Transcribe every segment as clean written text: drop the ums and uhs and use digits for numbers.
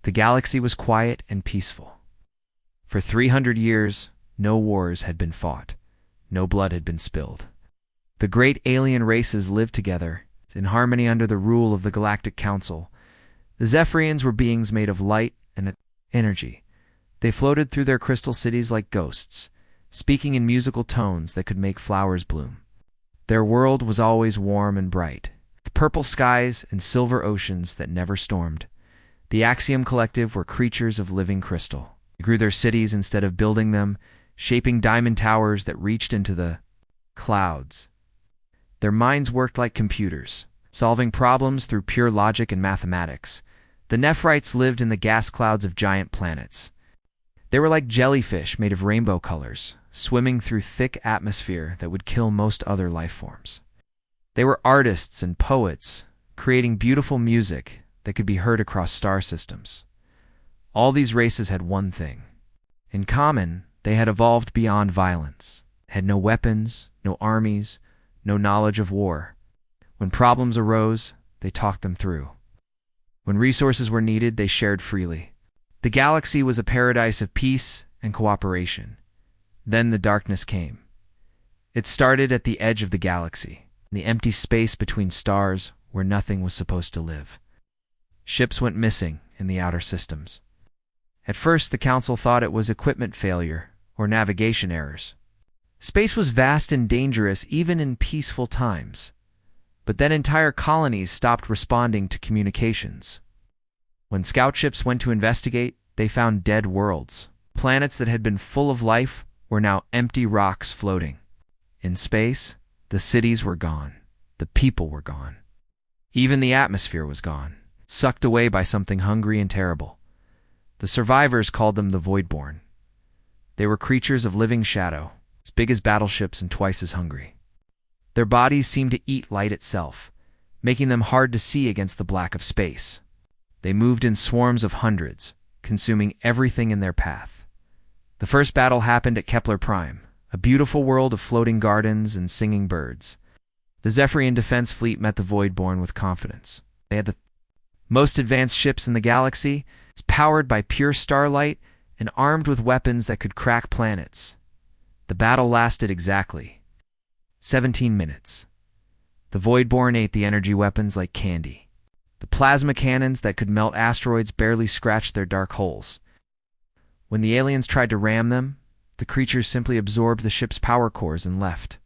The galaxy was quiet and peaceful. For 300 years, no wars had been fought. No blood had been spilled. The great alien races lived together, in harmony under the rule of the Galactic Council. The Zephyrians were beings made of light and energy. They floated through their crystal cities like ghosts, speaking in musical tones that could make flowers bloom. Their world was always warm and bright, with purple skies and silver oceans that never stormed. The Axiom Collective were creatures of living crystal. They grew their cities instead of building them, shaping diamond towers that reached into the clouds. Their minds worked like computers, solving problems through pure logic and mathematics. The Nephrites lived in the gas clouds of giant planets. They were like jellyfish made of rainbow colors, swimming through thick atmosphere that would kill most other life forms. They were artists and poets, creating beautiful music that could be heard across star systems. All these races had one thing. In common, they had evolved beyond violence, had no weapons, no armies, no knowledge of war. When problems arose, they talked them through. When resources were needed, they shared freely. The galaxy was a paradise of peace and cooperation. Then the darkness came. It started at the edge of the galaxy, the empty space between stars where nothing was supposed to live. Ships went missing in the outer systems. At first, the Council thought it was equipment failure or navigation errors. Space was vast and dangerous even in peaceful times. But then entire colonies stopped responding to communications. When scout ships went to investigate, they found dead worlds. Planets that had been full of life were now empty rocks floating. In space, the cities were gone. The people were gone. Even the atmosphere was gone, sucked away by something hungry and terrible. The survivors called them the Voidborn. They were creatures of living shadow, as big as battleships and twice as hungry. Their bodies seemed to eat light itself, making them hard to see against the black of space. They moved in swarms of hundreds, consuming everything in their path. The first battle happened at Kepler Prime, a beautiful world of floating gardens and singing birds. The Zephyrian defense fleet met the Voidborn with confidence. They had the most advanced ships in the galaxy, powered by pure starlight and armed with weapons that could crack planets. The battle lasted exactly 17 minutes. The Voidborn ate the energy weapons like candy. The plasma cannons that could melt asteroids barely scratched their dark holes. When the aliens tried to ram them, the creatures simply absorbed the ship's power cores and left.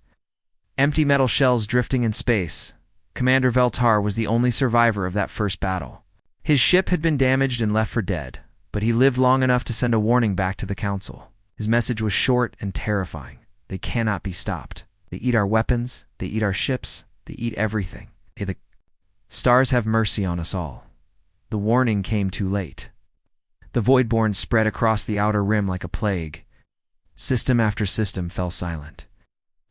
Empty metal shells drifting in space. Commander Veltar was the only survivor of that first battle. His ship had been damaged and left for dead, but he lived long enough to send a warning back to the Council. His message was short and terrifying. They cannot be stopped. They eat our weapons, they eat our ships, they eat everything. The stars have mercy on us all. The warning came too late. The Voidborn spread across the outer rim like a plague. System after system fell silent.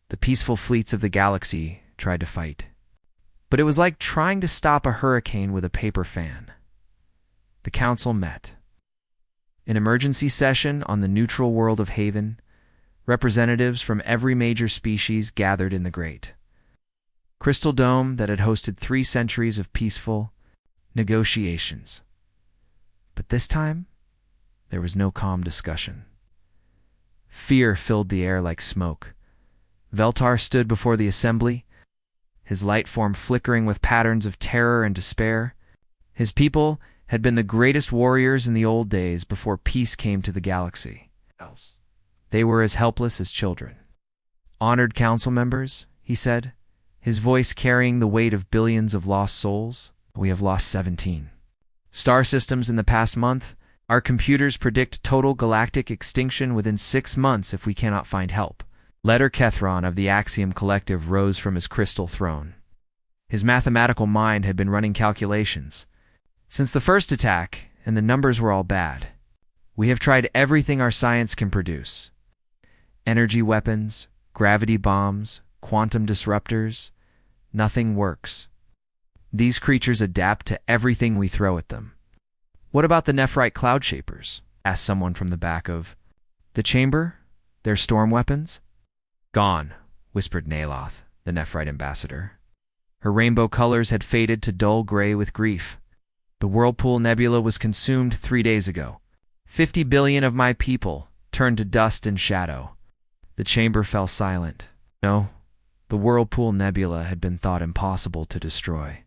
The peaceful fleets of the galaxy tried to fight. But it was like trying to stop a hurricane with a paper fan. The Council met. In emergency session on the neutral world of Haven, representatives from every major species gathered in the great crystal dome that had hosted 3 centuries of peaceful negotiations. But this time, there was no calm discussion. Fear filled the air like smoke. Veltar stood before the assembly, his light form flickering with patterns of terror and despair. His people had been the greatest warriors in the old days before peace came to the galaxy. They were as helpless as children. Honored council members, he said, his voice carrying the weight of billions of lost souls. We have lost 17 star systems in the past month. Our computers predict total galactic extinction within 6 months if we cannot find help. Letter Kethron of the Axiom Collective rose from his crystal throne. His mathematical mind had been running calculations. Since the first attack, and the numbers were all bad, we have tried everything our science can produce. Energy weapons, gravity bombs, quantum disruptors. Nothing works. These creatures adapt to everything we throw at them. What about the Nephrite cloud shapers? Asked someone from the back of the chamber. Their storm weapons? Gone, whispered Naloth, the Nephrite ambassador. Her rainbow colors had faded to dull gray with grief. The Whirlpool Nebula was consumed 3 days ago. 50 billion of my people turned to dust and shadow. The chamber fell silent. No, the Whirlpool Nebula had been thought impossible to destroy.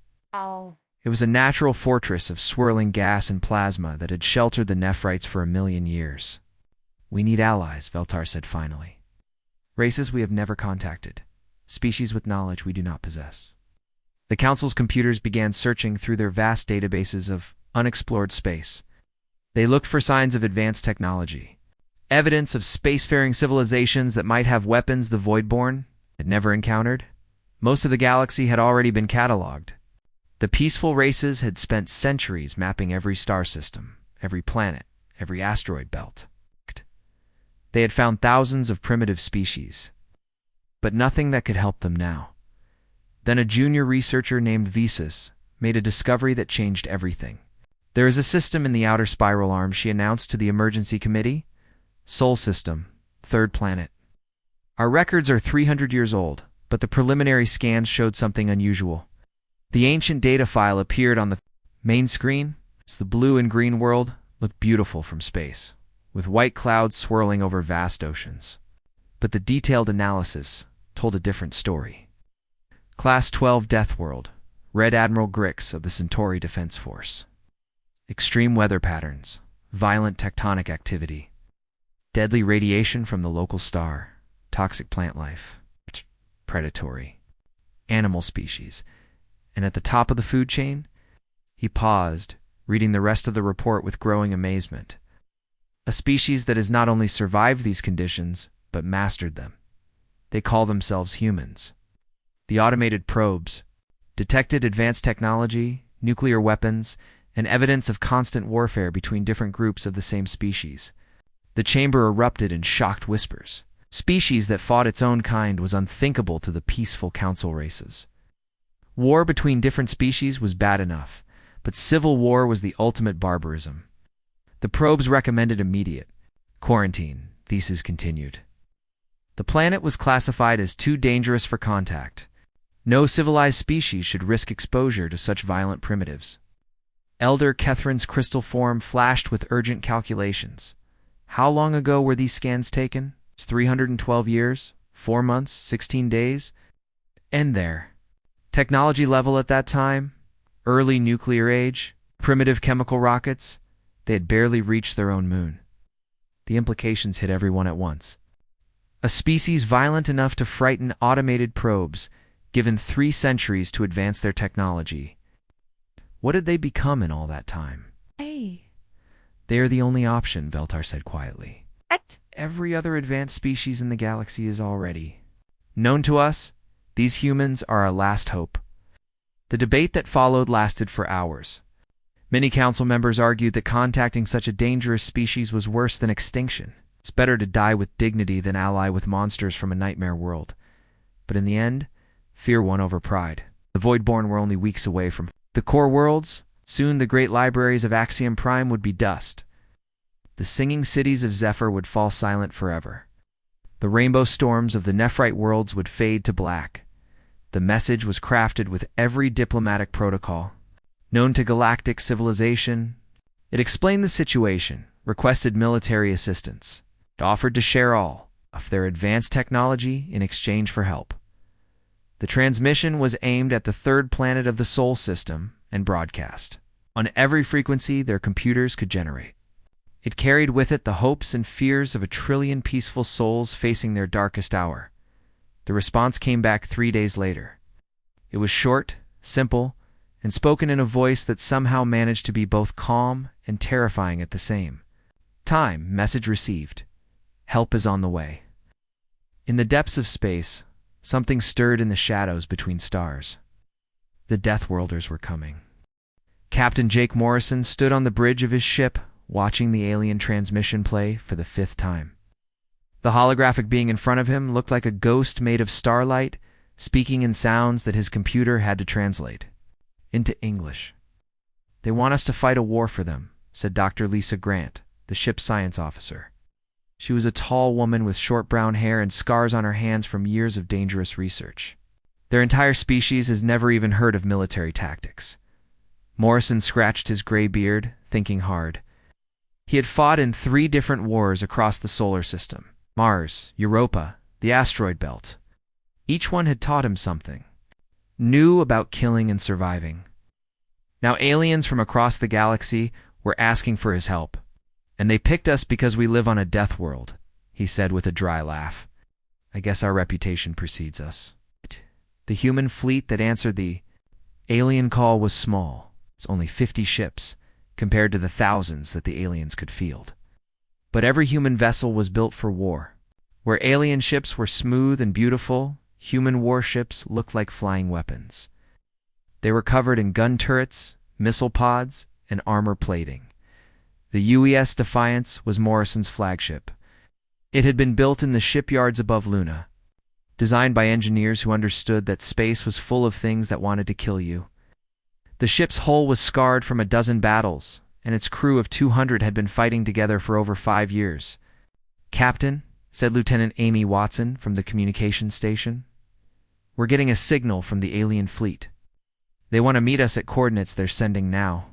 It was a natural fortress of swirling gas and plasma that had sheltered the Nephrites for 1,000,000 years. We need allies, Veltar said finally. Races we have never contacted. Species with knowledge we do not possess. The Council's computers began searching through their vast databases of unexplored space. They looked for signs of advanced technology, evidence of spacefaring civilizations that might have weapons the Voidborn had never encountered. Most of the galaxy had already been cataloged. The peaceful races had spent centuries mapping every star system, every planet, every asteroid belt. They had found thousands of primitive species, but nothing that could help them now. Then a junior researcher named Visas made a discovery that changed everything. There is a system in the outer spiral arm, she announced to the emergency committee. Sol system, third planet. Our records are 300 years old, but the preliminary scans showed something unusual. The ancient data file appeared on the main screen. The blue and green world looked beautiful from space, with white clouds swirling over vast oceans. But the detailed analysis told a different story. Class 12 Deathworld, Red Admiral Grix of the Centauri Defense Force. Extreme weather patterns, violent tectonic activity, deadly radiation from the local star, toxic plant life, predatory animal species. And at the top of the food chain, he paused, reading the rest of the report with growing amazement. A species that has not only survived these conditions, but mastered them. They call themselves humans. The automated probes detected advanced technology, nuclear weapons, and evidence of constant warfare between different groups of the same species. The chamber erupted in shocked whispers. Species that fought its own kind was unthinkable to the peaceful council races. War between different species was bad enough, but civil war was the ultimate barbarism. The probes recommended immediate quarantine, Thesis continued. The planet was classified as too dangerous for contact. No civilized species should risk exposure to such violent primitives. Elder Kethrin's crystal form flashed with urgent calculations. How long ago were these scans taken? 312 years, 4 months, 16 days? And there. Technology level at that time? Early nuclear age? Primitive chemical rockets? They had barely reached their own moon. The implications hit everyone at once. A species violent enough to frighten automated probes, given 3 centuries to advance their technology. What had they become in all that time? They are the only option, Veltar said quietly. Every other advanced species in the galaxy is already known to us. These humans are our last hope. The debate that followed lasted for hours. Many council members argued that contacting such a dangerous species was worse than extinction. It's better to die with dignity than ally with monsters from a nightmare world. But in the end, fear won over pride. The Voidborn were only weeks away from the core worlds. Soon the great libraries of Axiom Prime would be dust. The singing cities of Zephyr would fall silent forever. The rainbow storms of the Nephrite worlds would fade to black. The message was crafted with every diplomatic protocol known to Galactic civilization. It explained the situation, requested military assistance, it offered to share all of their advanced technology in exchange for help. The transmission was aimed at the third planet of the Sol system and broadcast on every frequency their computers could generate. It carried with it the hopes and fears of 1 trillion peaceful souls facing their darkest hour. The response came back 3 days later. It was short, simple, and spoken in a voice that somehow managed to be both calm and terrifying at the same time. Message received. Help is on the way. In the depths of space, something stirred in the shadows between stars. The Deathworlders were coming. Captain Jake Morrison stood on the bridge of his ship, watching the alien transmission play for the 5th time. The holographic being in front of him looked like a ghost made of starlight, speaking in sounds that his computer had to translate into English. "They want us to fight a war for them," said Dr. Lisa Grant, the ship's science officer. She was a tall woman with short brown hair and scars on her hands from years of dangerous research. Their entire species has never even heard of military tactics. Morrison scratched his gray beard, thinking hard. He had fought in 3 different wars across the solar system: Mars, Europa, the asteroid belt. Each one had taught him something new about killing and surviving. Now aliens from across the galaxy were asking for his help. And they picked us because we live on a death world, he said with a dry laugh. I guess our reputation precedes us. The human fleet that answered the alien call was small. It's only 50 ships, compared to the thousands that the aliens could field. But every human vessel was built for war. Where alien ships were smooth and beautiful, human warships looked like flying weapons. They were covered in gun turrets, missile pods, and armor plating. The UES Defiance was Morrison's flagship. It had been built in the shipyards above Luna, designed by engineers who understood that space was full of things that wanted to kill you. The ship's hull was scarred from a dozen battles, and its crew of 200 had been fighting together for over 5 years. Captain, said Lieutenant Amy Watson from the communications station, we're getting a signal from the alien fleet. They want to meet us at coordinates they're sending now.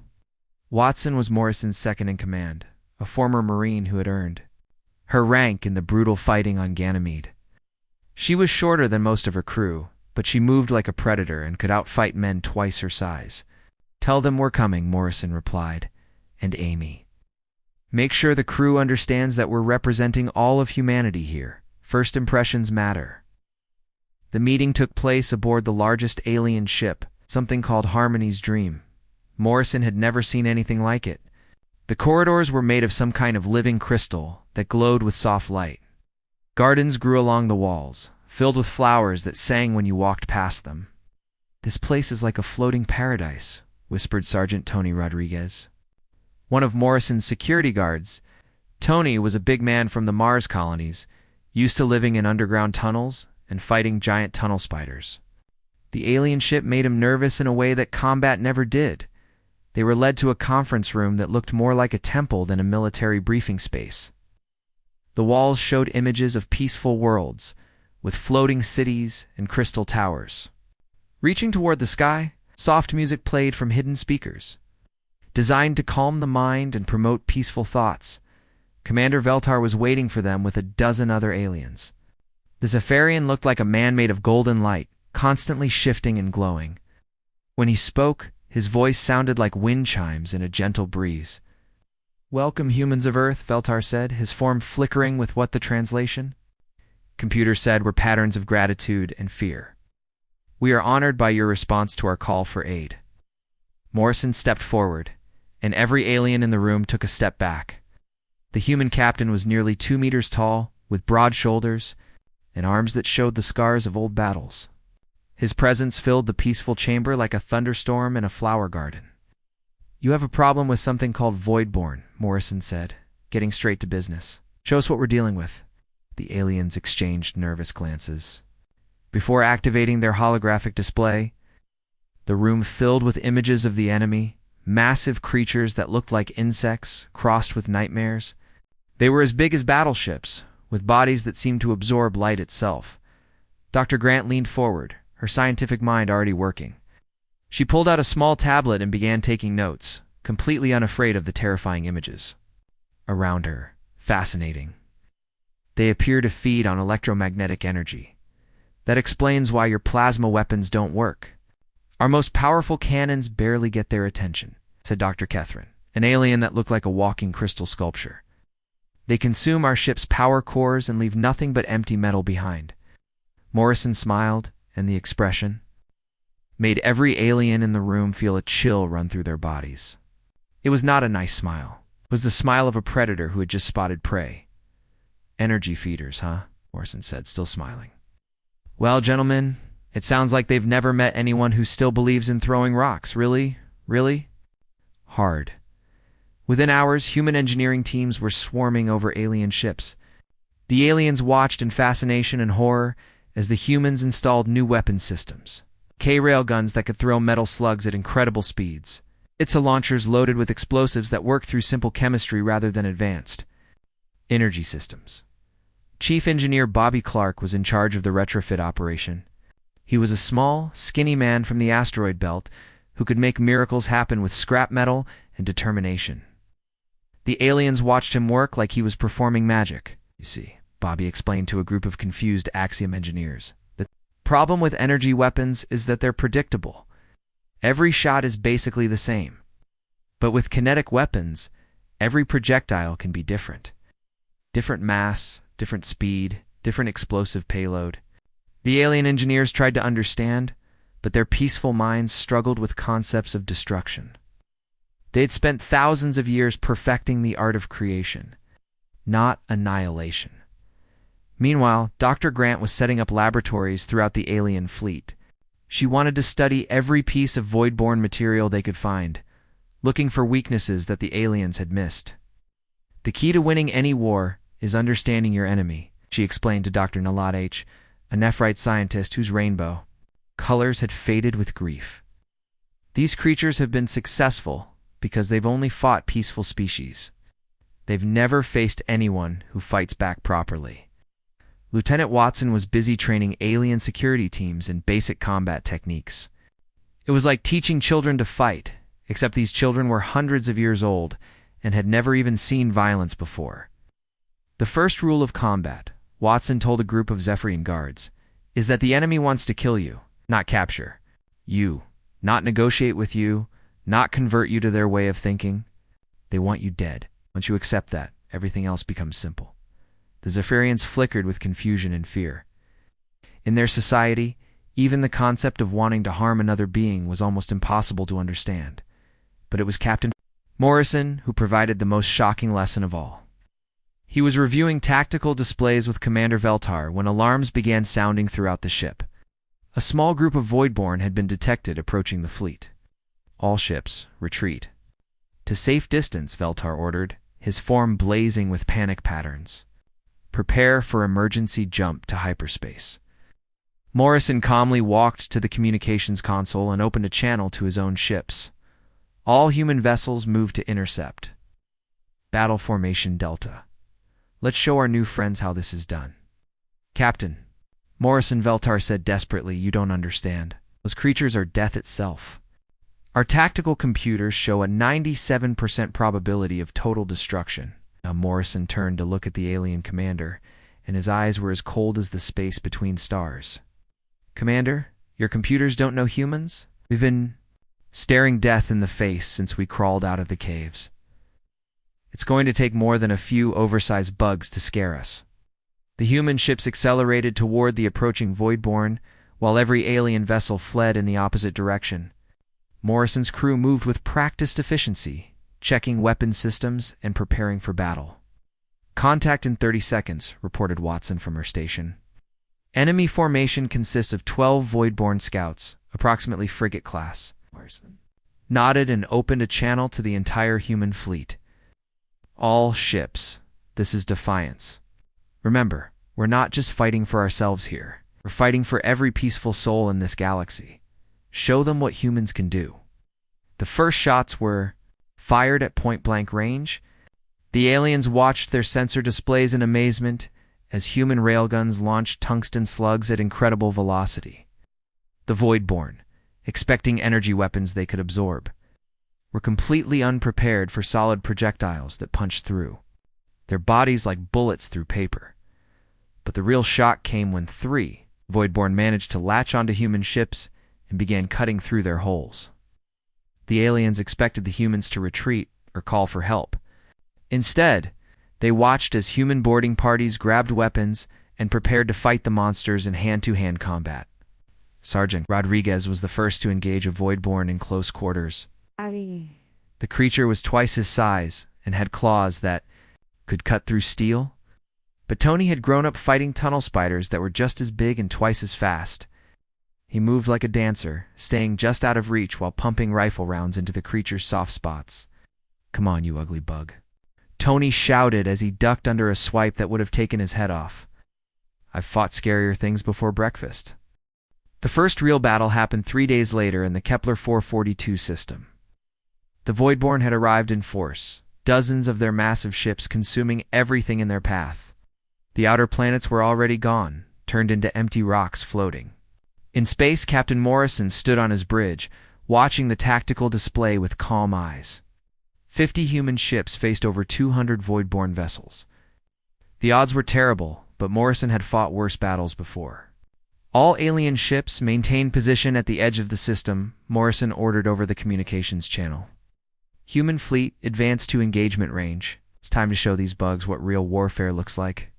Watson was Morrison's second-in-command, a former Marine who had earned her rank in the brutal fighting on Ganymede. She was shorter than most of her crew, but she moved like a predator and could outfight men twice her size. Tell them we're coming, Morrison replied, and Amy. Make sure the crew understands that we're representing all of humanity here. First impressions matter. The meeting took place aboard the largest alien ship, something called Harmony's Dream. Morrison had never seen anything like it. The corridors were made of some kind of living crystal that glowed with soft light. Gardens grew along the walls, filled with flowers that sang when you walked past them. This place is like a floating paradise, whispered Sergeant Tony Rodriguez, one of Morrison's security guards. Tony was a big man from the Mars colonies, used to living in underground tunnels and fighting giant tunnel spiders. The alien ship made him nervous in a way that combat never did. They were led to a conference room that looked more like a temple than a military briefing space. The walls showed images of peaceful worlds, with floating cities and crystal towers. Reaching toward the sky, soft music played from hidden speakers. Designed to calm the mind and promote peaceful thoughts, Commander Veltar was waiting for them with a dozen other aliens. The Zephyrian looked like a man made of golden light, constantly shifting and glowing. When he spoke, his voice sounded like wind chimes in a gentle breeze. Welcome, humans of Earth, Veltar said, his form flickering with what the translation? Computer said were patterns of gratitude and fear. We are honored by your response to our call for aid. Morrison stepped forward, and every alien in the room took a step back. The human captain was nearly 2 meters tall, with broad shoulders and arms that showed the scars of old battles. His presence filled the peaceful chamber like a thunderstorm in a flower garden. You have a problem with something called Voidborn, Morrison said, getting straight to business. Show us what we're dealing with. The aliens exchanged nervous glances. Before activating their holographic display, the room filled with images of the enemy, massive creatures that looked like insects crossed with nightmares. They were as big as battleships, with bodies that seemed to absorb light itself. Dr. Grant leaned forward, her scientific mind already working. She pulled out a small tablet and began taking notes, completely unafraid of the terrifying images around her. Fascinating. They appear to feed on electromagnetic energy. That explains why your plasma weapons don't work. Our most powerful cannons barely get their attention, said Dr. Catherine, an alien that looked like a walking crystal sculpture. They consume our ship's power cores and leave nothing but empty metal behind. Morrison smiled, and the expression made every alien in the room feel a chill run through their bodies. It was not a nice smile. It was the smile of a predator who had just spotted prey. Energy feeders, huh? Morrison said, still smiling. Well, gentlemen, it sounds like they've never met anyone who still believes in throwing rocks. Really? Really? Hard. Within hours, human engineering teams were swarming over alien ships. The aliens watched in fascination and horror as the humans installed new weapon systems. K-railguns that could throw metal slugs at incredible speeds. Itza launchers loaded with explosives that worked through simple chemistry rather than advanced energy systems. Chief Engineer Bobby Clark was in charge of the retrofit operation. He was a small, skinny man from the asteroid belt who could make miracles happen with scrap metal and determination. The aliens watched him work like he was performing magic. You see, Bobby explained to a group of confused Axiom engineers. The problem with energy weapons is that they're predictable. Every shot is basically the same. But with kinetic weapons, every projectile can be different. Different mass, different speed, different explosive payload. The alien engineers tried to understand, but their peaceful minds struggled with concepts of destruction. They had spent thousands of years perfecting the art of creation, not annihilation. Meanwhile, Dr. Grant was setting up laboratories throughout the alien fleet. She wanted to study every piece of Voidborn material they could find, looking for weaknesses that the aliens had missed. The key to winning any war is understanding your enemy, she explained to Dr. Nalat H., a Nephrite scientist whose rainbow colors had faded with grief. These creatures have been successful because they've only fought peaceful species. They've never faced anyone who fights back properly. Lieutenant Watson was busy training alien security teams in basic combat techniques. It was like teaching children to fight, except these children were hundreds of years old and had never even seen violence before. The first rule of combat, Watson told a group of Zephyrian guards, is that the enemy wants to kill you, not capture you, not negotiate with you, not convert you to their way of thinking. They want you dead. Once you accept that, everything else becomes simple. The Zephyrians flickered with confusion and fear. In their society, even the concept of wanting to harm another being was almost impossible to understand. But it was Captain Morrison who provided the most shocking lesson of all. He was reviewing tactical displays with Commander Veltar when alarms began sounding throughout the ship. A small group of Voidborn had been detected approaching the fleet. All ships, retreat. To safe distance, Veltar ordered, his form blazing with panic patterns. Prepare for emergency jump to hyperspace. Morrison calmly walked to the communications console and opened a channel to his own ships. All human vessels moved to intercept. Battle Formation Delta. Let's show our new friends how this is done. Captain, Morrison, Veltar said desperately, you don't understand. Those creatures are death itself. Our tactical computers show a 97% probability of total destruction. Now Morrison turned to look at the alien commander, and his eyes were as cold as the space between stars. Commander, your computers don't know humans? We've been staring death in the face since we crawled out of the caves. It's going to take more than a few oversized bugs to scare us. The human ships accelerated toward the approaching Voidborn, while every alien vessel fled in the opposite direction. Morrison's crew moved with practiced efficiency, checking weapon systems and preparing for battle. Contact in 30 seconds, reported Watson from her station. Enemy formation consists of 12 Voidborn scouts, approximately frigate class. Morrison nodded and opened a channel to the entire human fleet. All ships, this is defiance. Remember, we're not just fighting for ourselves here. We're fighting for every peaceful soul in this galaxy. Show them what humans can do. The first shots were fired at point-blank range. The aliens watched their sensor displays in amazement as human railguns launched tungsten slugs at incredible velocity. The Voidborn, expecting energy weapons they could absorb, were completely unprepared for solid projectiles that punched through, their bodies like bullets through paper. But the real shock came when 3 Voidborn managed to latch onto human ships and began cutting through their holes. The aliens expected the humans to retreat or call for help. Instead, they watched as human boarding parties grabbed weapons and prepared to fight the monsters in hand-to-hand combat. Sergeant Rodriguez was the first to engage a Voidborn in close quarters. The creature was twice his size and had claws that could cut through steel. But Tony had grown up fighting tunnel spiders that were just as big and twice as fast. He moved like a dancer, staying just out of reach while pumping rifle rounds into the creature's soft spots. Come on, you ugly bug. Tony shouted as he ducked under a swipe that would have taken his head off. I've fought scarier things before breakfast. The first real battle happened 3 days later in the Kepler 442 system. The Voidborn had arrived in force, dozens of their massive ships consuming everything in their path. The outer planets were already gone, turned into empty rocks floating. In space, Captain Morrison stood on his bridge, watching the tactical display with calm eyes. 50 human ships faced over 200 Voidborn vessels. The odds were terrible, but Morrison had fought worse battles before. All alien ships maintain position at the edge of the system, Morrison ordered over the communications channel. Human fleet, advance to engagement range. It's time to show these bugs what real warfare looks like.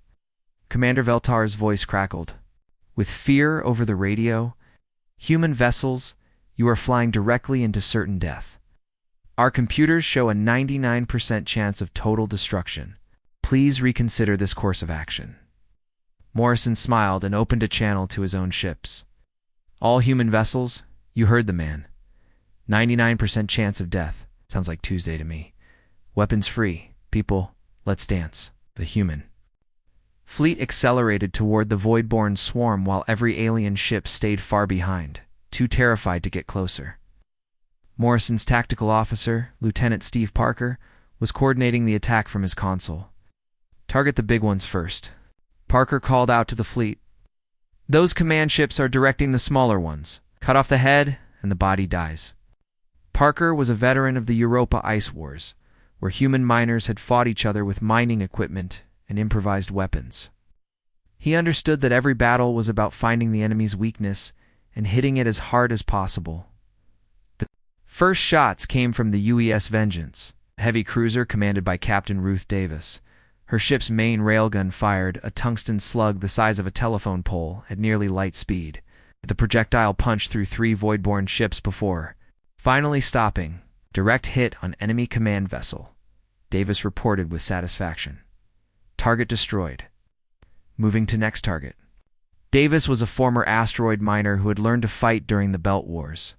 Commander Veltar's voice crackled. With fear over the radio, human vessels, you are flying directly into certain death. Our computers show a 99% chance of total destruction. Please reconsider this course of action. Morrison smiled and opened a channel to his own ships. All human vessels, you heard the man. 99% chance of death. Sounds like Tuesday to me. Weapons free. People, let's dance. The human fleet accelerated toward the Voidborn swarm while every alien ship stayed far behind, too terrified to get closer. Morrison's tactical officer, Lieutenant Steve Parker, was coordinating the attack from his console. Target the big ones first. Parker called out to the fleet. Those command ships are directing the smaller ones. Cut off the head, and the body dies. Parker was a veteran of the Europa Ice Wars, where human miners had fought each other with mining equipment and improvised weapons. He understood that every battle was about finding the enemy's weakness and hitting it as hard as possible. The first shots came from the UES Vengeance, a heavy cruiser commanded by Captain Ruth Davis. Her ship's main railgun fired a tungsten slug the size of a telephone pole at nearly light speed. The projectile punched through 3 Voidborn ships before finally stopping. Direct hit on enemy command vessel, Davis reported with satisfaction. Target destroyed. Moving to next target. Davis was a former asteroid miner who had learned to fight during the Belt Wars.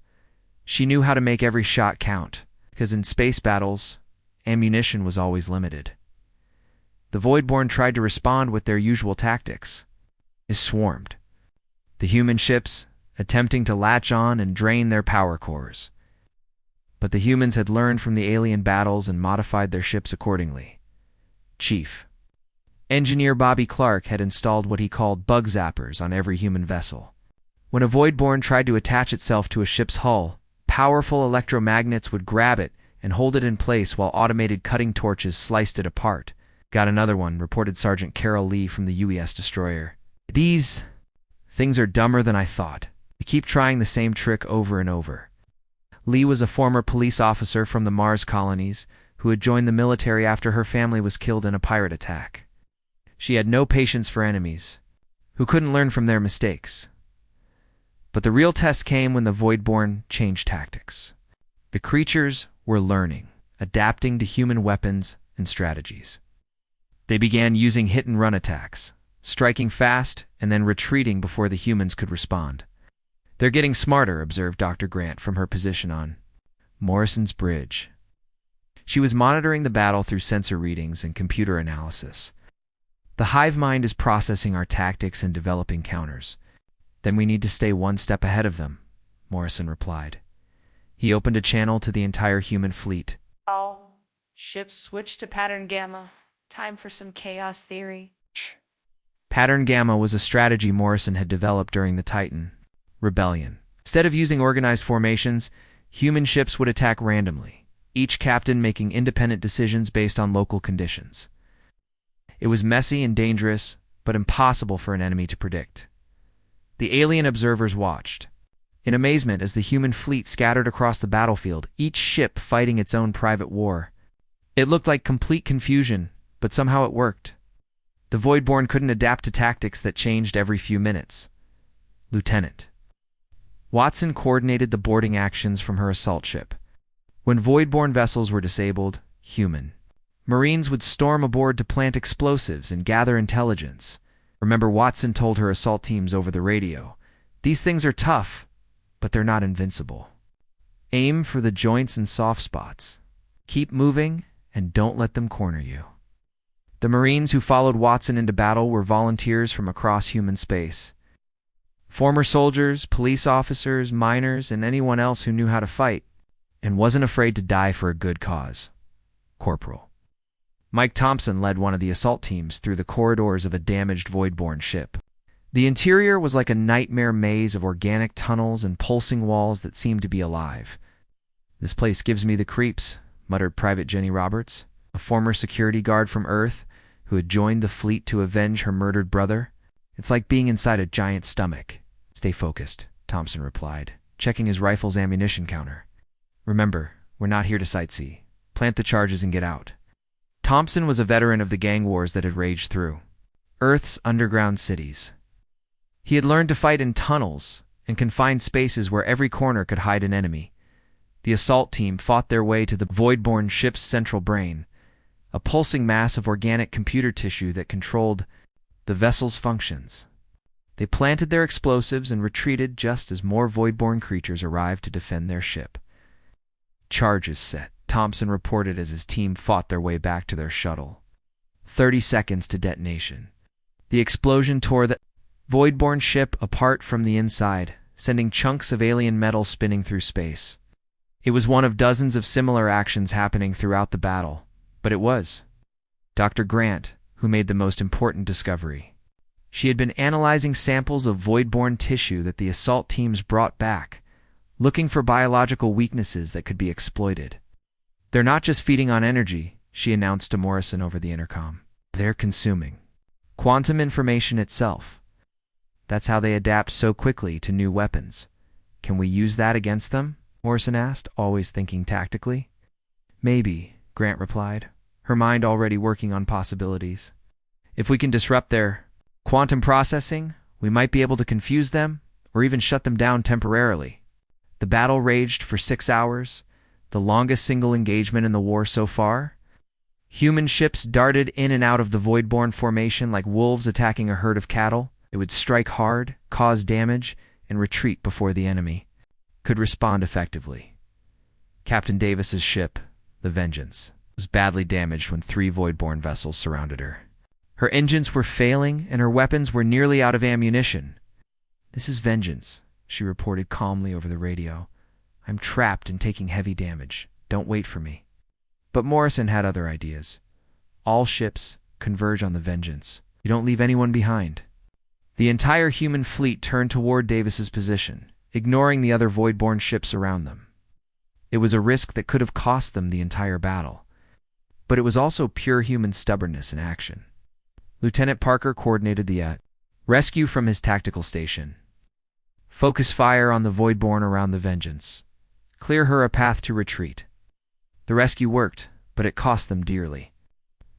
She knew how to make every shot count, because in space battles, ammunition was always limited. The Voidborn tried to respond with their usual tactics. They swarmed. The human ships, attempting to latch on and drain their power cores. But the humans had learned from the alien battles and modified their ships accordingly. Chief Engineer Bobby Clark had installed what he called bug zappers on every human vessel. When a Voidborn tried to attach itself to a ship's hull, powerful electromagnets would grab it and hold it in place while automated cutting torches sliced it apart. Got another one, reported Sergeant Carol Lee from the UES destroyer. These things are dumber than I thought. They keep trying the same trick over and over. Lee was a former police officer from the Mars colonies who had joined the military after her family was killed in a pirate attack. She had no patience for enemies, who couldn't learn from their mistakes. But the real test came when the Voidborn changed tactics. The creatures were learning, adapting to human weapons and strategies. They began using hit-and-run attacks, striking fast and then retreating before the humans could respond. They're getting smarter, observed Dr. Grant from her position on Morrison's bridge. She was monitoring the battle through sensor readings and computer analysis. The hive mind is processing our tactics and developing counters. Then we need to stay one step ahead of them, Morrison replied. He opened a channel to the entire human fleet. All ships switch to pattern gamma. Time for some chaos theory. Pattern Gamma was a strategy Morrison had developed during the Titan Rebellion. Instead of using organized formations, human ships would attack randomly, each captain making independent decisions based on local conditions. It was messy and dangerous, but impossible for an enemy to predict. The alien observers watched in amazement as the human fleet scattered across the battlefield, each ship fighting its own private war. It looked like complete confusion, but somehow it worked. The Voidborn couldn't adapt to tactics that changed every few minutes. Lieutenant Watson coordinated the boarding actions from her assault ship. When Voidborn vessels were disabled, human Marines would storm aboard to plant explosives and gather intelligence. Remember, Watson told her assault teams over the radio, "These things are tough, but they're not invincible. Aim for the joints and soft spots. Keep moving, and don't let them corner you." The Marines who followed Watson into battle were volunteers from across human space. Former soldiers, police officers, miners, and anyone else who knew how to fight and wasn't afraid to die for a good cause. Corporal Mike Thompson led one of the assault teams through the corridors of a damaged Voidborn ship. The interior was like a nightmare maze of organic tunnels and pulsing walls that seemed to be alive. "This place gives me the creeps," muttered Private Jenny Roberts, a former security guard from Earth who had joined the fleet to avenge her murdered brother. "It's like being inside a giant stomach." "Stay focused," Thompson replied, checking his rifle's ammunition counter. "Remember, we're not here to sightsee. Plant the charges and get out." Thompson was a veteran of the gang wars that had raged through Earth's underground cities. He had learned to fight in tunnels and confined spaces where every corner could hide an enemy. The assault team fought their way to the Voidborn ship's central brain, a pulsing mass of organic computer tissue that controlled the vessel's functions. They planted their explosives and retreated just as more Voidborn creatures arrived to defend their ship. "Charges set," Thompson reported as his team fought their way back to their shuttle. 30 seconds to detonation. The explosion tore the Voidborn ship apart from the inside, sending chunks of alien metal spinning through space. It was one of dozens of similar actions happening throughout the battle, but it was Dr. Grant who made the most important discovery. She had been analyzing samples of Voidborn tissue that the assault teams brought back, looking for biological weaknesses that could be exploited. "They're not just feeding on energy," she announced to Morrison over the intercom. "They're consuming quantum information itself. That's how they adapt so quickly to new weapons. Can we use that against them?" Morrison asked, always thinking tactically. "Maybe," Grant replied, her mind already working on possibilities. "If we can disrupt their quantum processing, we might be able to confuse them or even shut them down temporarily." The battle raged for 6 hours, the longest single engagement in the war so far. Human ships darted in and out of the Voidborn formation like wolves attacking a herd of cattle. It would strike hard, cause damage, and retreat before the enemy could respond effectively. Captain Davis's ship, the Vengeance, was badly damaged when 3 Voidborn vessels surrounded her. Her engines were failing, and her weapons were nearly out of ammunition. "This is Vengeance," she reported calmly over the radio. "I'm trapped and taking heavy damage. Don't wait for me." But Morrison had other ideas. "All ships converge on the Vengeance. You don't leave anyone behind." The entire human fleet turned toward Davis's position, ignoring the other Voidborn ships around them. It was a risk that could have cost them the entire battle, but it was also pure human stubbornness in action. Lieutenant Parker coordinated the rescue from his tactical station. "Focus fire on the Voidborn around the Vengeance. Clear her a path to retreat." The rescue worked, but it cost them dearly.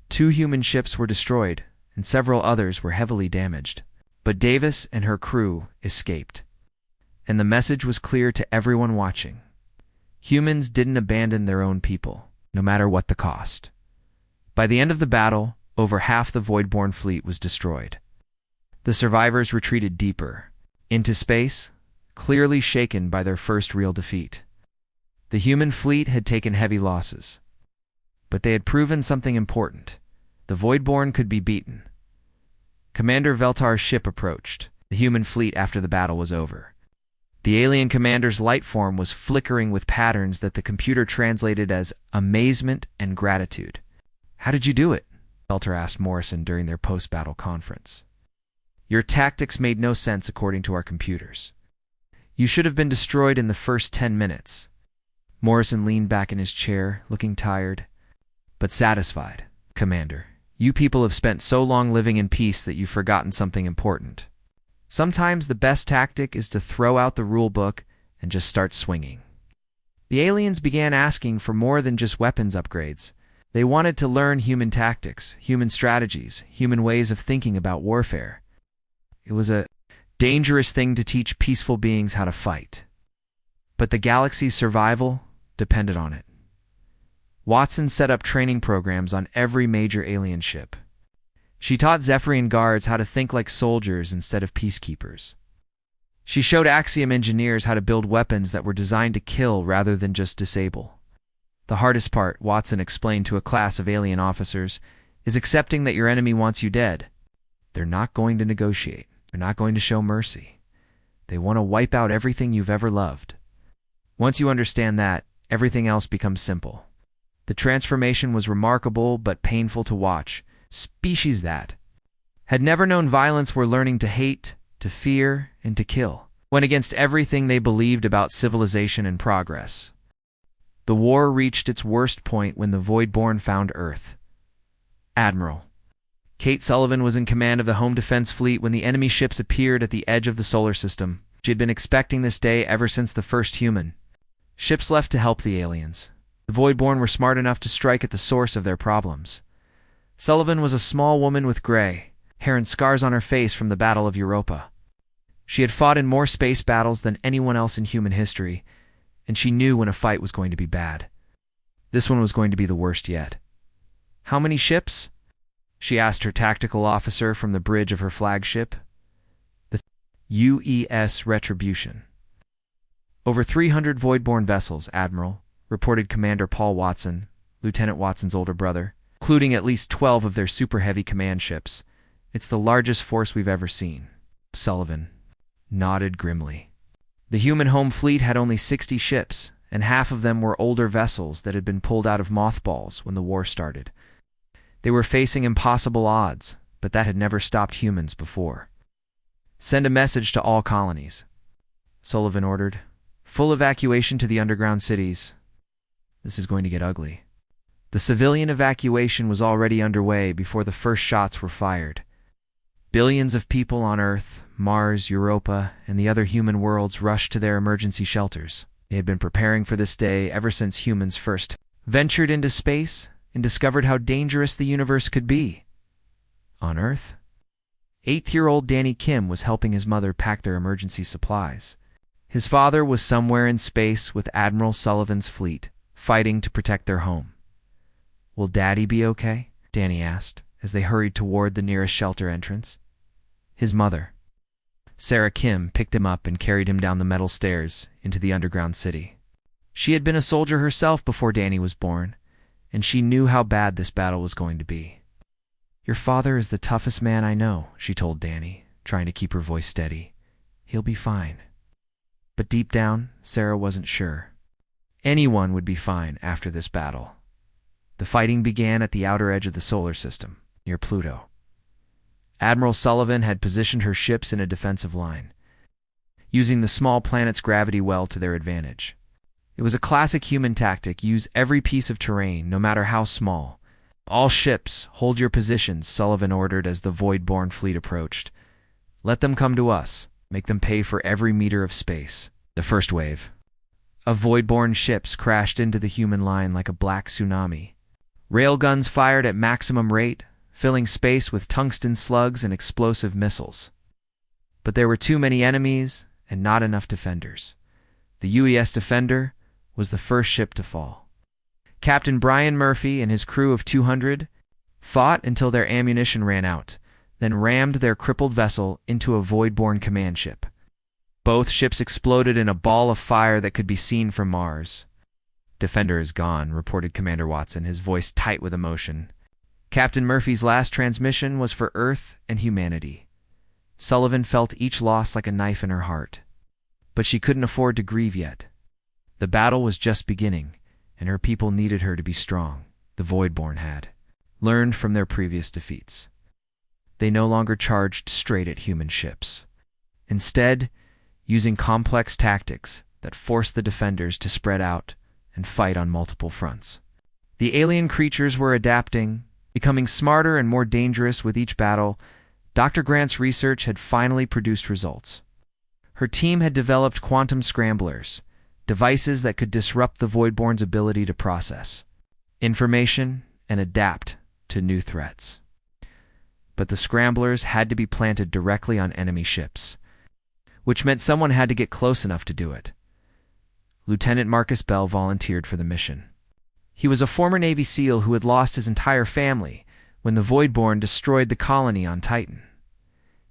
2 human ships were destroyed, and several others were heavily damaged. But Davis and her crew escaped. And the message was clear to everyone watching. Humans didn't abandon their own people, no matter what the cost. By the end of the battle, over half the Voidborn fleet was destroyed. The survivors retreated deeper, into space, clearly shaken by their first real defeat. The human fleet had taken heavy losses, but they had proven something important. The Voidborn could be beaten. Commander Veltar's ship approached the human fleet after the battle was over. The alien commander's light form was flickering with patterns that the computer translated as amazement and gratitude. "How did you do it?" Veltar asked Morrison during their post-battle conference. "Your tactics made no sense according to our computers. You should have been destroyed in the first 10 minutes. Morrison leaned back in his chair, looking tired, but satisfied. "Commander, you people have spent so long living in peace that you've forgotten something important. Sometimes the best tactic is to throw out the rule book and just start swinging." The aliens began asking for more than just weapons upgrades. They wanted to learn human tactics, human strategies, human ways of thinking about warfare. It was a dangerous thing to teach peaceful beings how to fight. But the galaxy's survival depended on it. Watson set up training programs on every major alien ship. She taught Zephyrian guards how to think like soldiers instead of peacekeepers. She showed Axiom engineers how to build weapons that were designed to kill rather than just disable. The hardest part, Watson explained to a class of alien officers, is accepting that your enemy wants you dead. They're not going to negotiate. They're not going to show mercy. They want to wipe out everything you've ever loved. Once you understand that, everything else becomes simple. The transformation was remarkable but painful to watch. Species that had never known violence were learning to hate, to fear, and to kill. Went against everything they believed about civilization and progress. The war reached its worst point when the Voidborn found Earth. Admiral Kate Sullivan was in command of the Home Defense Fleet when the enemy ships appeared at the edge of the solar system. She had been expecting this day ever since the first human ships left to help the aliens. The Voidborn were smart enough to strike at the source of their problems. Sullivan was a small woman with gray hair and scars on her face from the Battle of Europa. She had fought in more space battles than anyone else in human history, and she knew when a fight was going to be bad. This one was going to be the worst yet. "How many ships?" she asked her tactical officer from the bridge of her flagship, the UES Retribution. "Over 300 Voidborn vessels, Admiral," reported Commander Paul Watson, Lieutenant Watson's older brother, including at least 12 of their super heavy command ships. "It's the largest force we've ever seen." Sullivan nodded grimly. The human home fleet had only 60 ships, and half of them were older vessels that had been pulled out of mothballs when the war started. They were facing impossible odds, but that had never stopped humans before. "Send a message to all colonies," Sullivan ordered. "Full evacuation to the underground cities." This is going to get ugly. The civilian evacuation was already underway before the first shots were fired. Billions of people on Earth, Mars, Europa, and the other human worlds rushed to their emergency shelters. They had been preparing for this day ever since humans first ventured into space and discovered how dangerous the universe could be. On Earth, 8-year-old Danny Kim was helping his mother pack their emergency supplies. His father was somewhere in space with Admiral Sullivan's fleet, fighting to protect their home. "Will Daddy be okay?" Danny asked, as they hurried toward the nearest shelter entrance. His mother, Sarah Kim, picked him up and carried him down the metal stairs into the underground city. She had been a soldier herself before Danny was born, and she knew how bad this battle was going to be. "Your father is the toughest man I know," she told Danny, trying to keep her voice steady. "He'll be fine." But deep down, Sarah wasn't sure. Anyone would be fine after this battle. The fighting began at the outer edge of the solar system, near Pluto. Admiral Sullivan had positioned her ships in a defensive line, using the small planet's gravity well to their advantage. It was a classic human tactic: use every piece of terrain, no matter how small. "All ships, hold your positions," Sullivan ordered as the Voidborn fleet approached. "Let them come to us. Make them pay for every meter of space." The first wave of Voidborn ships crashed into the human line like a black tsunami. Railguns fired at maximum rate, filling space with tungsten slugs and explosive missiles. But there were too many enemies and not enough defenders. The UES Defender was the first ship to fall. Captain Brian Murphy and his crew of 200 fought until their ammunition ran out, then rammed their crippled vessel into a Voidborn command ship. Both ships exploded in a ball of fire that could be seen from Mars. "Defender is gone," reported Commander Watson, his voice tight with emotion. Captain Murphy's last transmission was for Earth and humanity. Sullivan felt each loss like a knife in her heart. But she couldn't afford to grieve yet. The battle was just beginning, and her people needed her to be strong. The Voidborn had learned from their previous defeats. They no longer charged straight at human ships. Instead, using complex tactics that forced the defenders to spread out and fight on multiple fronts. The alien creatures were adapting, becoming smarter and more dangerous with each battle. Dr. Grant's research had finally produced results. Her team had developed quantum scramblers, devices that could disrupt the Voidborn's ability to process information and adapt to new threats. But the scramblers had to be planted directly on enemy ships, which meant someone had to get close enough to do it. Lieutenant Marcus Bell volunteered for the mission. He was a former Navy SEAL who had lost his entire family when the Voidborn destroyed the colony on Titan.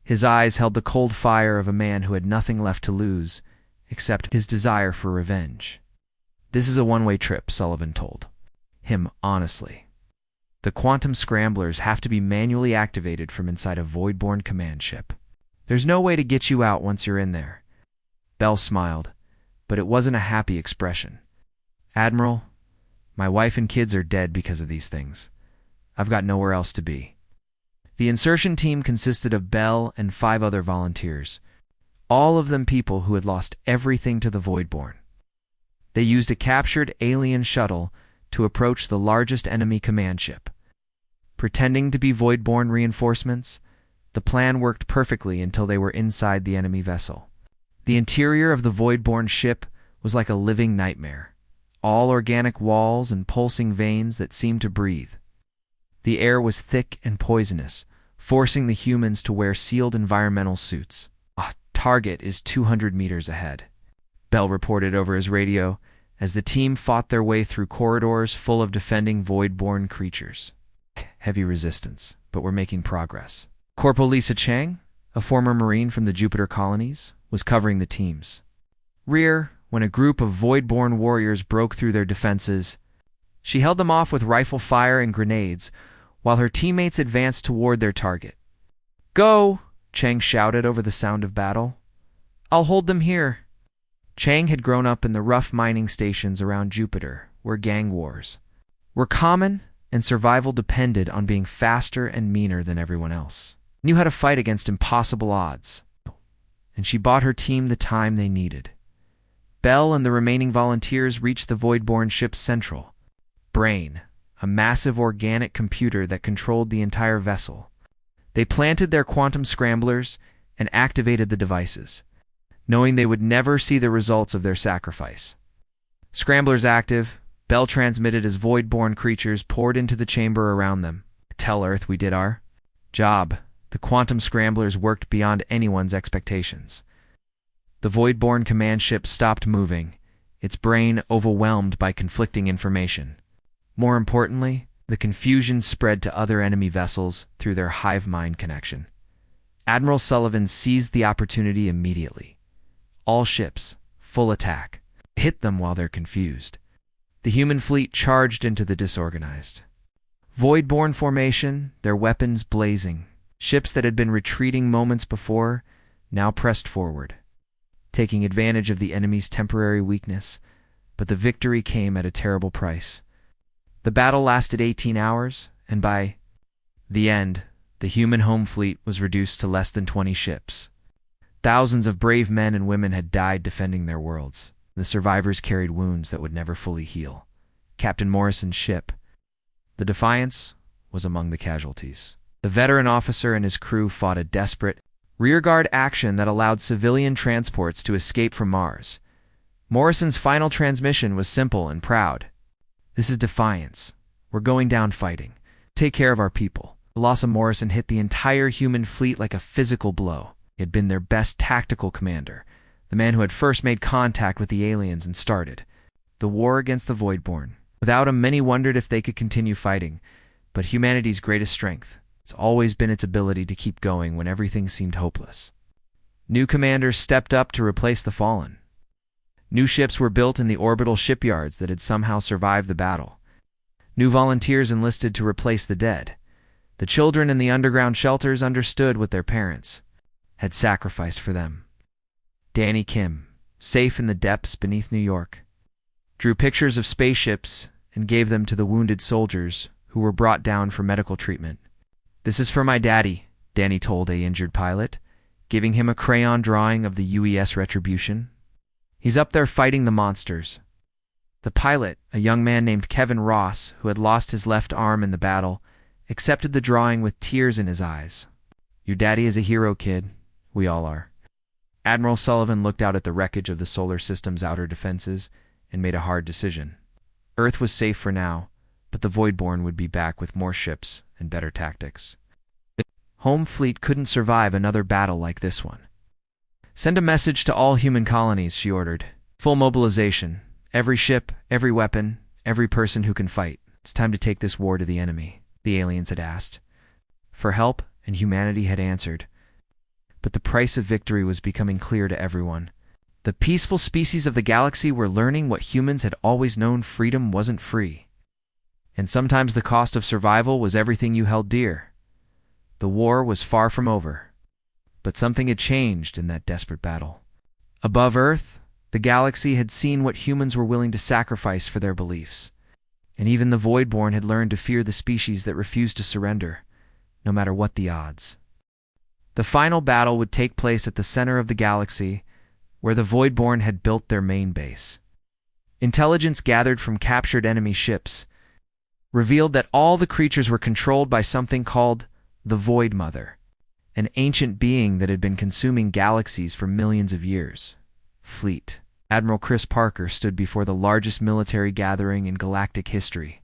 His eyes held the cold fire of a man who had nothing left to lose except his desire for revenge. "This is a one-way trip," Sullivan told him honestly. "The quantum scramblers have to be manually activated from inside a Voidborn command ship. There's no way to get you out once you're in there." Bell smiled, but it wasn't a happy expression. "Admiral, my wife and kids are dead because of these things. I've got nowhere else to be." The insertion team consisted of Bell and 5 other volunteers, all of them people who had lost everything to the Voidborn. They used a captured alien shuttle to approach the largest enemy command ship. Pretending to be Voidborn reinforcements, the plan worked perfectly until they were inside the enemy vessel. The interior of the Voidborn ship was like a living nightmare, all organic walls and pulsing veins that seemed to breathe. The air was thick and poisonous, forcing the humans to wear sealed environmental suits. "A target is 200 meters ahead," Bell reported over his radio as the team fought their way through corridors full of defending Voidborn creatures. Heavy resistance, but we're making progress. Corporal Lisa Chang, a former Marine from the Jupiter colonies, was covering the team's rear when a group of Voidborn warriors broke through their defenses. She held them off with rifle fire and grenades while her teammates advanced toward their target. "Go!" Chang shouted over the sound of battle. "I'll hold them here." Chang had grown up in the rough mining stations around Jupiter, where gang wars were common and survival depended on being faster and meaner than everyone else. Knew how to fight against impossible odds, and she bought her team the time they needed. Bell and the remaining volunteers reached the Voidborn ship's central brain, a massive organic computer that controlled the entire vessel. They planted their quantum scramblers and activated the devices, knowing they would never see the results of their sacrifice. Scramblers active, Bell transmitted as Voidborn creatures poured into the chamber around them. "Tell Earth we did our job." The quantum scramblers worked beyond anyone's expectations. The Voidborn command ship stopped moving, its brain overwhelmed by conflicting information. More importantly, the confusion spread to other enemy vessels through their hive mind connection. Admiral Sullivan seized the opportunity immediately. "All ships, full attack. Hit them while they're confused." The human fleet charged into the disorganized Voidborn formation, their weapons blazing. Ships that had been retreating moments before now pressed forward, taking advantage of the enemy's temporary weakness, but the victory came at a terrible price. The battle lasted 18 hours, and by the end, the human home fleet was reduced to less than 20 ships. Thousands of brave men and women had died defending their worlds. The survivors carried wounds that would never fully heal. Captain Morrison's ship, the Defiance, was among the casualties. The veteran officer and his crew fought a desperate rearguard action that allowed civilian transports to escape from Mars. Morrison's final transmission was simple and proud. "This is Defiance. We're going down fighting. Take care of our people." The loss of Morrison hit the entire human fleet like a physical blow. He had been their best tactical commander, the man who had first made contact with the aliens and started the war against the Voidborn. Without him, many wondered if they could continue fighting, but humanity's greatest strength, it's always been its ability to keep going when everything seemed hopeless. New commanders stepped up to replace the fallen. New ships were built in the orbital shipyards that had somehow survived the battle. New volunteers enlisted to replace the dead. The children in the underground shelters understood what their parents had sacrificed for them. Danny Kim, safe in the depths beneath New York, drew pictures of spaceships and gave them to the wounded soldiers who were brought down for medical treatment. "This is for my daddy," Danny told a injured pilot, giving him a crayon drawing of the UES Retribution. "He's up there fighting the monsters." The pilot, a young man named Kevin Ross, who had lost his left arm in the battle, accepted the drawing with tears in his eyes. "Your daddy is a hero, kid. We all are." Admiral Sullivan looked out at the wreckage of the solar system's outer defenses and made a hard decision. Earth was safe for now, but the Voidborn would be back with more ships and better tactics. The home fleet couldn't survive another battle like this one. "Send a message to all human colonies," she ordered. "Full mobilization. Every ship, every weapon, every person who can fight. It's time to take this war to the enemy," the aliens had asked for help, and humanity had answered. But the price of victory was becoming clear to everyone. The peaceful species of the galaxy were learning what humans had always known: freedom wasn't free. And sometimes the cost of survival was everything you held dear. The war was far from over. But something had changed in that desperate battle. Above Earth, the galaxy had seen what humans were willing to sacrifice for their beliefs. And even the Voidborn had learned to fear the species that refused to surrender. no matter what the odds. The final battle would take place at the center of the galaxy, where the Voidborn had built their main base. Intelligence gathered from captured enemy ships revealed that all the creatures were controlled by something called the Void Mother, an ancient being that had been consuming galaxies for millions of years. Fleet. Admiral Chris Parker stood before the largest military gathering in galactic history.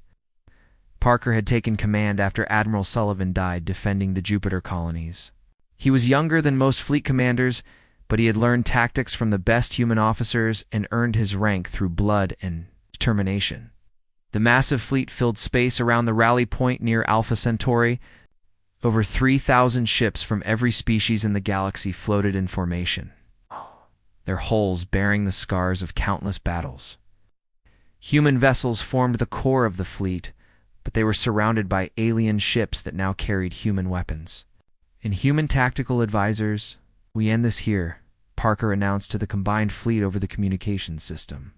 Parker had taken command after Admiral Sullivan died defending the Jupiter colonies. He was younger than most fleet commanders, but he had learned tactics from the best human officers and earned his rank through blood and determination. The massive fleet filled space around the rally point near Alpha Centauri. Over 3,000 ships from every species in the galaxy floated in formation, their hulls bearing the scars of countless battles. Human vessels formed the core of the fleet, but they were surrounded by alien ships that now carried human weapons. In Human Tactical Advisors, we end this here, Parker announced to the combined fleet over the communications system.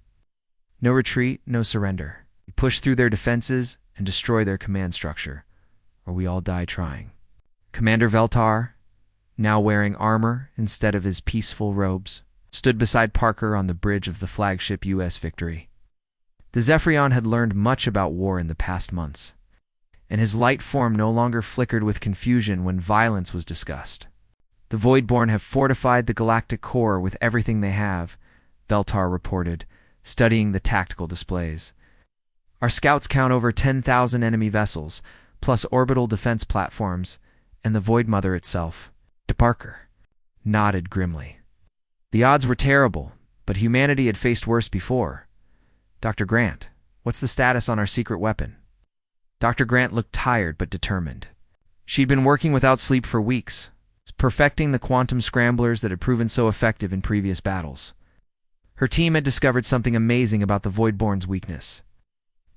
No retreat, no surrender. We push through their defenses and destroy their command structure, or we all die trying. Commander Veltar, now wearing armor instead of his peaceful robes, stood beside Parker on the bridge of the flagship U.S. Victory. The Zephyrion had learned much about war in the past months, and his light form no longer flickered with confusion when violence was discussed. The Voidborn have fortified the galactic core with everything they have, Veltar reported, studying the tactical displays. Our scouts count over 10,000 enemy vessels, plus orbital defense platforms, and the Void Mother itself. Parker nodded grimly. The odds were terrible, but humanity had faced worse before. Dr. Grant, what's the status on our secret weapon? Dr. Grant looked tired but determined. She'd been working without sleep for weeks, perfecting the quantum scramblers that had proven so effective in previous battles. Her team had discovered something amazing about the Voidborn's weakness.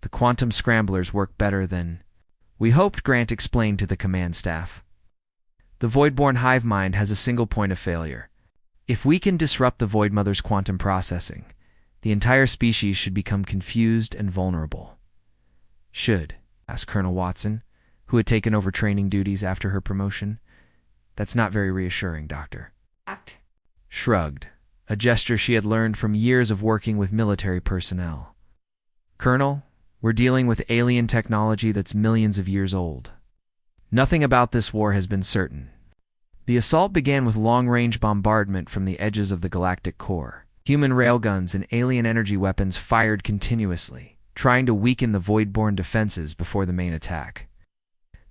The quantum scramblers work better than we hoped, Grant explained to the command staff. The Voidborn hive mind has a single point of failure. If we can disrupt the Void Mother's quantum processing, the entire species should become confused and vulnerable. Should? Asked Colonel Watson, who had taken over training duties after her promotion. That's not very reassuring, Doctor. Shrugged, a gesture she had learned from years of working with military personnel. Colonel, we're dealing with alien technology that's millions of years old. Nothing about this war has been certain. The assault began with long-range bombardment from the edges of the galactic core. Human railguns and alien energy weapons fired continuously, trying to weaken the Voidborn defenses before the main attack.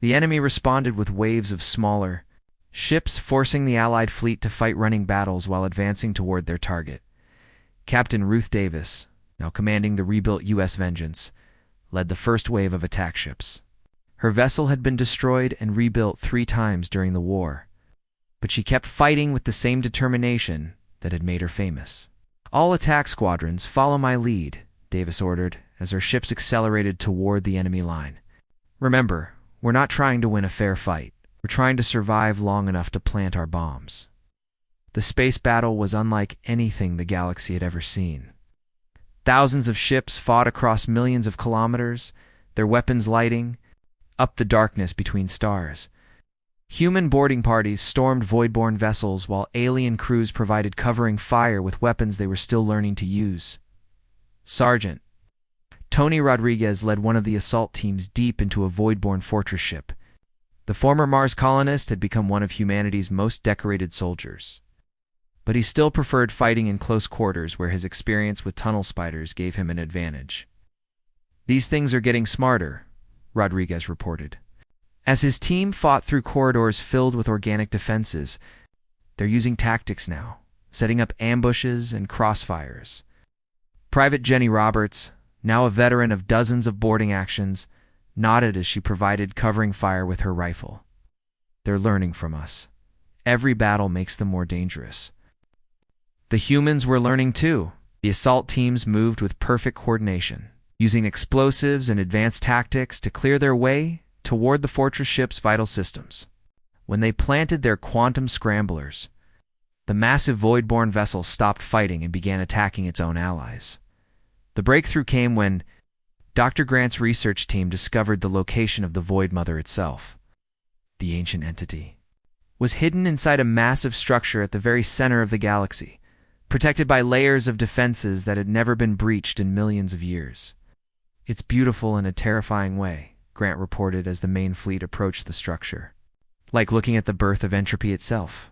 The enemy responded with waves of smaller ships, forcing the Allied fleet to fight running battles while advancing toward their target. Captain Ruth Davis, now commanding the rebuilt U.S. Vengeance, led the first wave of attack ships. Her vessel had been destroyed and rebuilt 3 times during the war, but she kept fighting with the same determination that had made her famous. All attack squadrons, follow my lead, Davis ordered, as her ships accelerated toward the enemy line. Remember, we're not trying to win a fair fight. We're trying to survive long enough to plant our bombs. The space battle was unlike anything the galaxy had ever seen. Thousands of ships fought across millions of kilometers, their weapons lighting up the darkness between stars. Human boarding parties stormed Voidborn vessels while alien crews provided covering fire with weapons they were still learning to use. Sergeant Tony Rodriguez led one of the assault teams deep into a Voidborn fortress ship. The former Mars colonist had become one of humanity's most decorated soldiers, but he still preferred fighting in close quarters where his experience with tunnel spiders gave him an advantage. These things are getting smarter, Rodriguez reported. As his team fought through corridors filled with organic defenses, they're using tactics now, setting up ambushes and crossfires. Private Jenny Roberts, now a veteran of dozens of boarding actions, nodded as she provided covering fire with her rifle. They're learning from us. Every battle makes them more dangerous. The humans were learning too. The assault teams moved with perfect coordination, using explosives and advanced tactics to clear their way toward the fortress ship's vital systems. When they planted their quantum scramblers, the massive Voidborn vessel stopped fighting and began attacking its own allies. The breakthrough came when Dr. Grant's research team discovered the location of the Void Mother itself. the ancient entity, was hidden inside a massive structure at the very center of the galaxy, protected by layers of defenses that had never been breached in millions of years. "It's beautiful in a terrifying way," Grant reported as the main fleet approached the structure. "Like looking at the birth of entropy itself.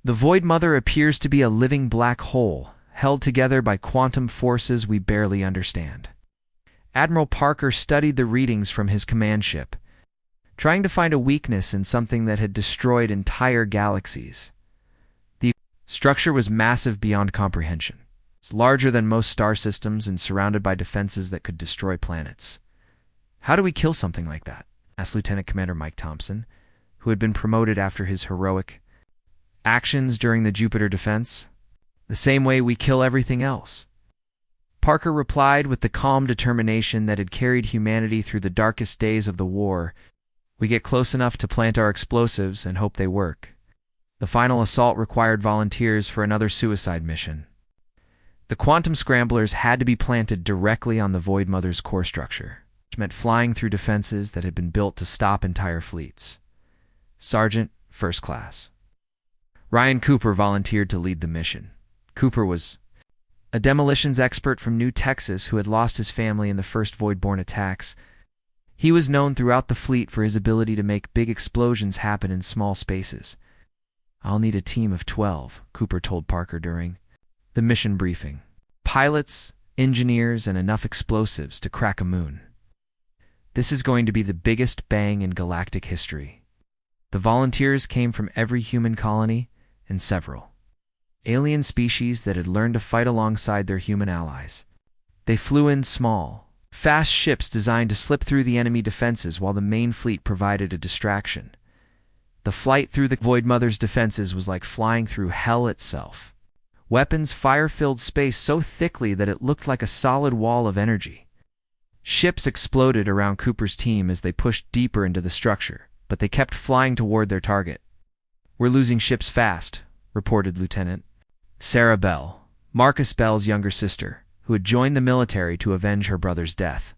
The Void Mother appears to be a living black hole, held together by quantum forces we barely understand." Admiral Parker studied the readings from his command ship, trying to find a weakness in something that had destroyed entire galaxies. The structure was massive beyond comprehension. It's larger than most star systems and surrounded by defenses that could destroy planets. "How do we kill something like that?" asked Lieutenant Commander Mike Thompson, who had been promoted after his heroic actions during the Jupiter defense. "The same way we kill everything else," Parker replied with the calm determination that had carried humanity through the darkest days of the war. "We get close enough to plant our explosives and hope they work." The final assault required volunteers for another suicide mission. The quantum scramblers had to be planted directly on the Void Mother's core structure, which meant flying through defenses that had been built to stop entire fleets. Sergeant, First Class Ryan Cooper volunteered to lead the mission. Cooper was a demolitions expert from New Texas who had lost his family in the first Voidborn attacks. He was known throughout the fleet for his ability to make big explosions happen in small spaces. "I'll need a team of 12, Cooper told Parker during the mission briefing. "Pilots, engineers, and enough explosives to crack a moon. This is going to be the biggest bang in galactic history." The volunteers came from every human colony and several alien species that had learned to fight alongside their human allies. They flew in small, fast ships designed to slip through the enemy defenses while the main fleet provided a distraction. The flight through the Void Mother's defenses was like flying through hell itself. Weapons fire-filled space so thickly that it looked like a solid wall of energy. Ships exploded around Cooper's team as they pushed deeper into the structure, but they kept flying toward their target. "We're losing ships fast," reported Lieutenant Sarah Bell, Marcus Bell's younger sister, who had joined the military to avenge her brother's death.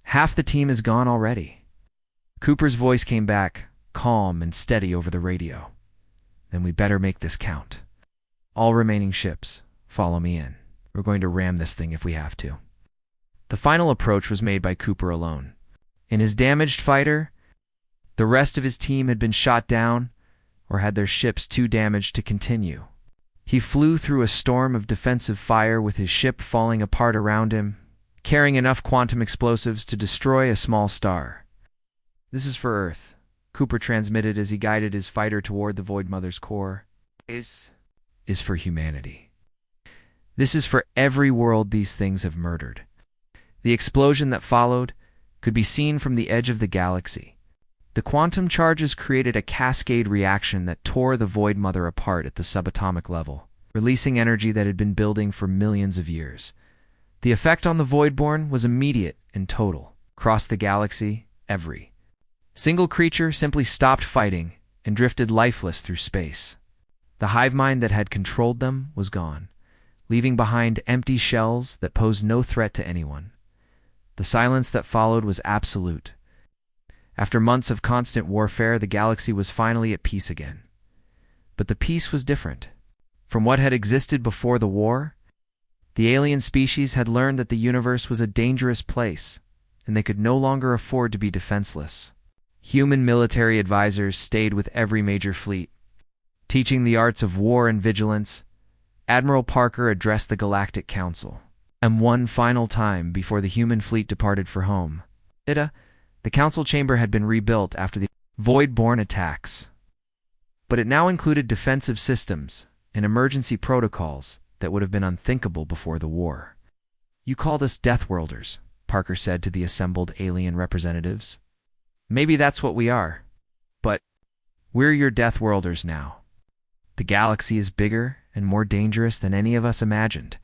"Half the team is gone already." Cooper's voice came back, calm and steady over the radio. "Then we better make this count. All remaining ships, follow me in. We're going to ram this thing if we have to." The final approach was made by Cooper alone. In his damaged fighter, the rest of his team had been shot down or had their ships too damaged to continue. He flew through a storm of defensive fire with his ship falling apart around him, carrying enough quantum explosives to destroy a small star. "This is for Earth," Cooper transmitted as he guided his fighter toward the Void Mother's core. Is for humanity. This is for every world these things have murdered." The explosion that followed could be seen from the edge of the galaxy. The quantum charges created a cascade reaction that tore the Void Mother apart at the subatomic level, releasing energy that had been building for millions of years. The effect on the Voidborn was immediate and total. Across the galaxy, every single creature simply stopped fighting and drifted lifeless through space. The hive mind that had controlled them was gone, leaving behind empty shells that posed no threat to anyone. The silence that followed was absolute. After months of constant warfare, the galaxy was finally at peace again. But the peace was different. From what had existed before the war, the alien species had learned that the universe was a dangerous place, and they could no longer afford to be defenseless. Human military advisors stayed with every major fleet. Teaching the arts of war and vigilance, Admiral Parker addressed the Galactic Council. And one final time before the human fleet departed for home. The council chamber had been rebuilt after the Voidborn attacks. But it now included defensive systems and emergency protocols that would have been unthinkable before the war. "You called us Deathworlders," Parker said to the assembled alien representatives. "Maybe that's what we are. But we're your Deathworlders now. The galaxy is bigger and more dangerous than any of us imagined,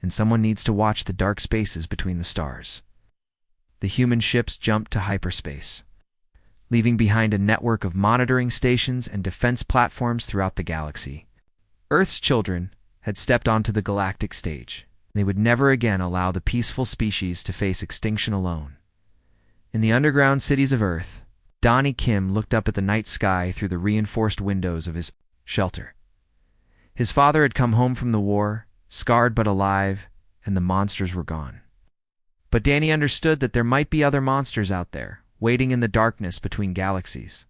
and someone needs to watch the dark spaces between the stars." The human ships jumped to hyperspace, leaving behind a network of monitoring stations and defense platforms throughout the galaxy. Earth's children had stepped onto the galactic stage. They would never again allow the peaceful species to face extinction alone. In the underground cities of Earth, Donnie Kim looked up at the night sky through the reinforced windows of his shelter. His father had come home from the war, scarred but alive, and the monsters were gone. But Danny understood that there might be other monsters out there, waiting in the darkness between galaxies.